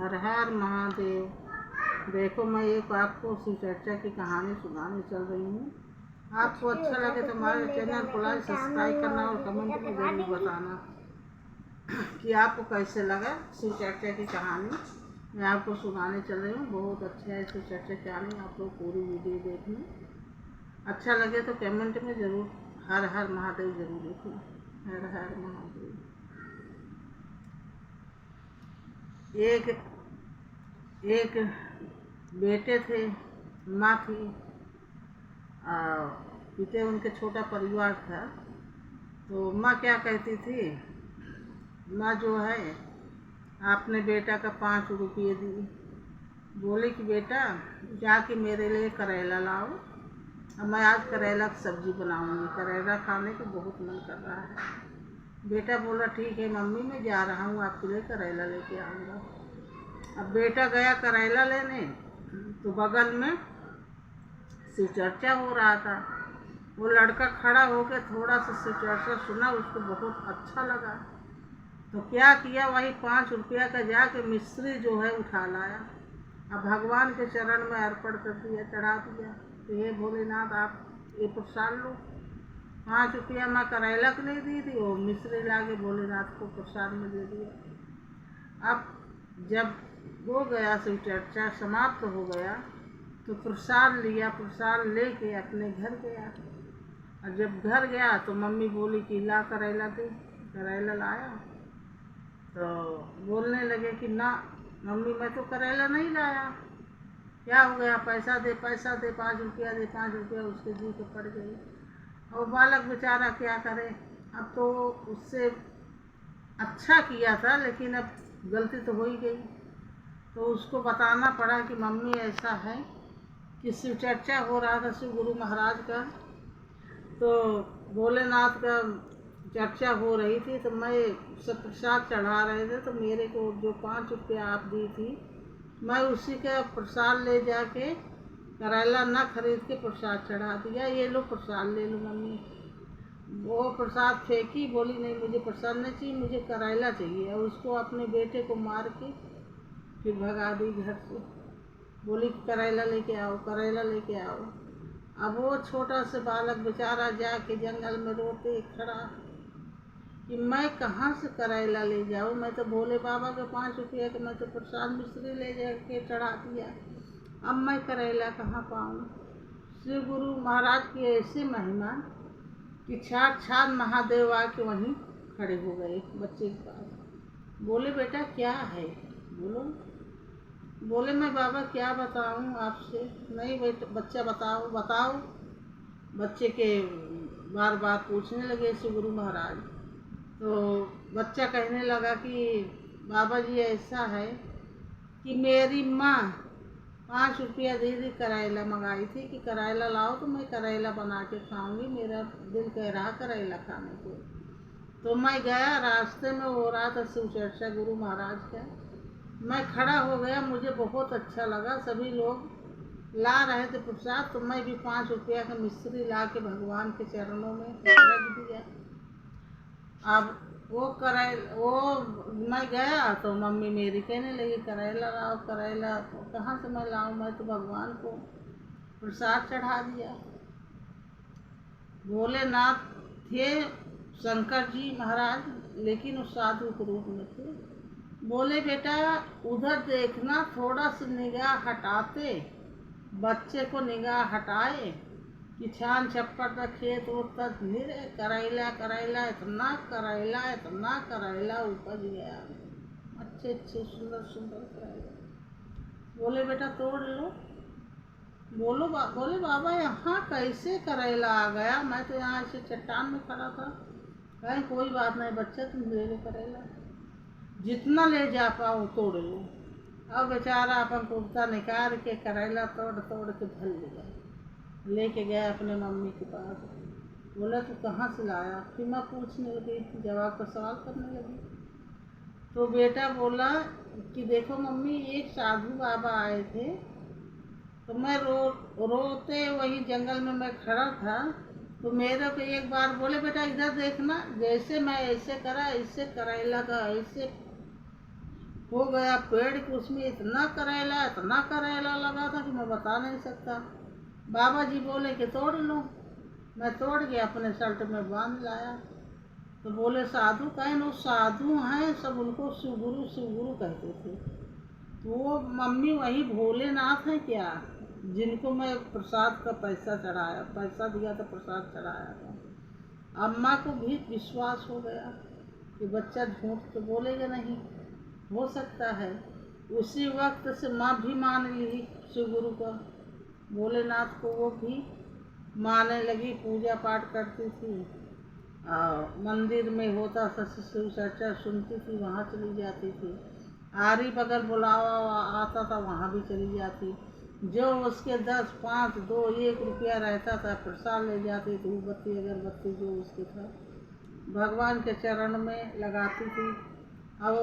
हर हर महादेव। देखो मैं एक आपको शिव चर्चा की कहानी सुनाने चल रही हूँ। आपको अच्छा लगे तो हमारे चैनल को लाइक सब्सक्राइब करना और कमेंट में जरूर बताना कि आपको कैसे लगा शिव चर्चा की कहानी। मैं आपको सुनाने चल रही हूँ, बहुत अच्छा है शिव चर्चा की कहानी। आप लोग पूरी वीडियो देखना, अच्छा लगे तो कमेंट में जरूर हर हर महादेव जरूर लिखना। हर हर महादेव। एक बेटे थे, माँ थी, पिता उनके छोटा परिवार था। तो माँ क्या कहती थी, माँ जो है आपने बेटा का 5 रुपये दी, बोले कि बेटा जाके मेरे लिए करेला लाओ, अब मैं आज करेला की सब्जी बनाऊंगी, करेला खाने को बहुत मन कर रहा है। बेटा बोला ठीक है मम्मी मैं जा रहा हूँ, आपके लिए करेला लेके आऊँगा। अब बेटा गया करेला लेने, तो बगल में शिव चर्चा हो रहा था। वो लड़का खड़ा होकर थोड़ा सा शिव चर्चा सुना, उसको बहुत अच्छा लगा। तो क्या किया, वही 5 रुपया का जाके मिश्री जो है उठा लाया, अब भगवान के चरण में अर्पण कर दिया, चढ़ा दिया। तो हे भोलेनाथ आप ये प्रसाद लो। 5 रुपया मैं करेला को नहीं दी थी, वो मिश्री ला के भोलेनाथ को प्रसाद में दे दिया। अब जब हो गया शिव चर्चा समाप्त हो गया, तो प्रसाद लिया, प्रसाद लेके अपने घर गया। और जब घर गया तो मम्मी बोली कि ला करेला दे, करेला लाया। तो बोलने लगे कि ना मम्मी मैं तो करेला नहीं लाया। क्या हो गया, पैसा दे पैसा दे, 5 रुपया दे 5 रुपया, उसके जी को पड़ गई। और बालक बेचारा क्या करे, अब तो उससे अच्छा किया था लेकिन अब गलती तो हो ही गई। तो उसको बताना पड़ा कि मम्मी ऐसा है कि शिव चर्चा हो रहा था शिव गुरु महाराज का, तो भोलेनाथ का चर्चा हो रही थी, तो मैं सब प्रसाद चढ़ा रहे थे, तो मेरे को जो 5 रुपया आप दी थी, मैं उसी का प्रसाद ले जाके करेला ना खरीद के प्रसाद चढ़ा दिया, ये लो प्रसाद ले लो मम्मी। वो प्रसाद फेंकी, बोली नहीं मुझे प्रसाद नहीं चाहिए, मुझे करेला चाहिए। और उसको अपने बेटे को मार के फिर भगा दी घर से, बोली करेला लेके आओ, करेला लेके आओ। अब वो छोटा से बालक बेचारा जाके जंगल में रोते खड़ा कि मैं कहाँ से करेला ले जाऊँ, मैं तो भोले बाबा के 5 रुपये के मैं तो प्रसाद मिश्री ले जाके चढ़ा दिया, अब मैं करेला कहाँ पाऊँ। शिव गुरु महाराज की ऐसी महिमा कि साक्षात महादेव आके वहीं खड़े हो गए बच्चे के पास। बोले बेटा क्या है, बोलो। बोले मैं बाबा क्या बताऊं आपसे। नहीं बेटा बच्चा बताओ बताओ। बच्चे के बार बार पूछने लगे शिव गुरु महाराज। तो बच्चा कहने लगा कि बाबा जी ऐसा है कि मेरी माँ 5 रुपया दे दी, करेला मंगाई थी कि करेला लाओ तो मैं करेला बना के खाऊंगी, मेरा दिल कह रहा करेला खाने को। तो मैं गया, रास्ते में हो रहा था शिव चर्चा गुरु महाराज का, मैं खड़ा हो गया, मुझे बहुत अच्छा लगा। सभी लोग ला रहे थे प्रसाद, तो मैं भी 5 रुपया का मिश्री ला के भगवान के चरणों में रख दिया। अब वो मैं गया तो मम्मी मेरी कहने लगी करेला लाओ करेला, तो कहाँ से मैं लाऊं, मैं तो भगवान को प्रसाद चढ़ा दिया। भोलेनाथ थे शंकर जी महाराज, लेकिन उस साधु के रूप में थे। बोले बेटा उधर देखना, थोड़ा सा निगाह हटाते, बच्चे को निगाह हटाए कि छान छप्पर तक खेत तक धीरे करेला करेला, इतना करेला उपज गया, अच्छे अच्छे सुंदर सुंदर करेला। बोले बेटा तोड़ लो। बोले बाबा यहाँ कैसे करेला आ गया, मैं तो यहाँ ऐसे चट्टान में खड़ा था। कहीं कोई बात नहीं बच्चा, तुम ले लो करेला, जितना ले जा पाओ तोड़ लो। अब बेचारा अपन कुर्ता निकाल के करेला तोड़ तोड़ के भर लिया, लेके गया अपने मम्मी के पास। बोला तू कहाँ से लाया, फिर मैं पूछने लगी, जवाब का सवाल करने लगी। तो बेटा बोला कि देखो मम्मी एक साधु बाबा आए थे, तो मैं रोते वही जंगल में मैं खड़ा था, तो मेरे को एक बार बोले बेटा इधर देखना, जैसे मैं ऐसे करा, इससे करेला का ऐसे हो गया पेड़ कि उसमें इतना करेला लगा था कि मैं बता नहीं सकता। बाबा जी बोले कि तोड़ लो। मैं तोड़ के अपने शर्ट में बांध लाया। तो बोले साधु कहे न, साधु हैं सब, उनको शिव गुरु कहते थे। तो वो मम्मी वही भोलेनाथ है क्या, जिनको मैं प्रसाद का पैसा दिया था, प्रसाद चढ़ाया था। अम्मा को भी विश्वास हो गया कि बच्चा झूठ तो बोलेगा नहीं, हो सकता है। उसी वक्त से माँ भी मान ली शिव गुरु का, भोलेनाथ को वो भी मानने लगी, पूजा पाठ करती थी। मंदिर में होता था शिव चर्चा सुनती थी, वहाँ चली जाती थी। आरी बगल बुलावा आता था, वहाँ भी चली जाती। जो उसके 10, 5, 2, 1 रुपया रहता था प्रसाद ले जाती, धूप बत्ती अगरबत्ती जो उसके था भगवान के चरण में लगाती थी। अब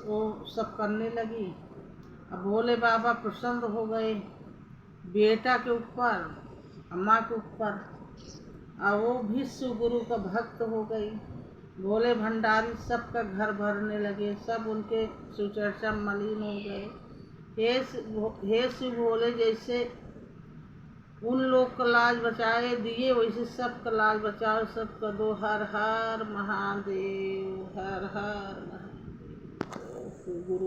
वो सब करने लगी। अब भोले बाबा प्रसन्न हो गए बेटा के ऊपर, अम्मा के ऊपर। अब वो भी शिव गुरु का भक्त हो गई। भोले भंडारी सबका घर भरने लगे, सब उनके शिव चर्चा में मलिन हो गए। हे शिव भोले, जैसे उन लोग का लाज बचाए दिए, वैसे सबका लाज बचाओ, सबका दो। हर हर महादेव, हर हर महादेव। शिव गुरु